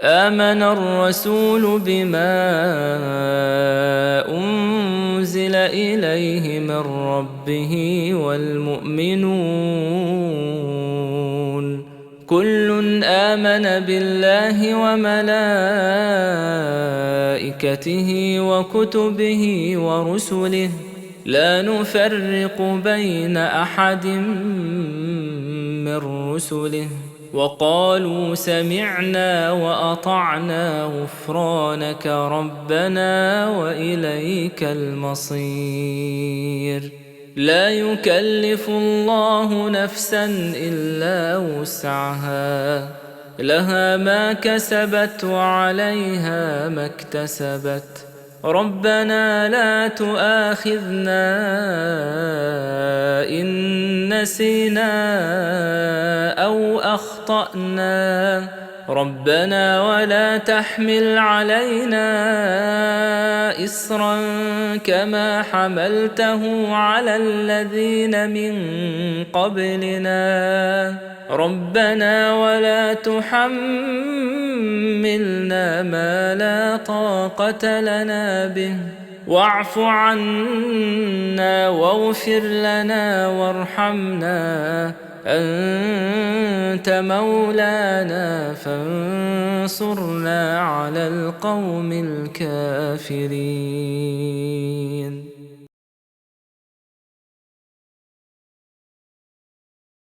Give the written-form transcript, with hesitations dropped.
آمن الرسول بما أنزل إليه من ربه والمؤمنون كل آمن بالله وملائكته وكتبه ورسله لا نفرق بين أحد من رسله وقالوا سمعنا وأطعنا غفرانك ربنا وإليك المصير. لا يكلف الله نفسا إلا وسعها، لها ما كسبت وعليها ما اكتسبت. ربنا لا تؤاخذنا إن نسينا أو أخطأنا، ربنا ولا تحمل علينا إصرا كما حملته على الذين من قبلنا، ربنا ولا تحملنا ما لا طاقة لنا به، واعف عنا واغفر لنا وارحمنا أنت مولانا فانصرنا على القوم الكافرين.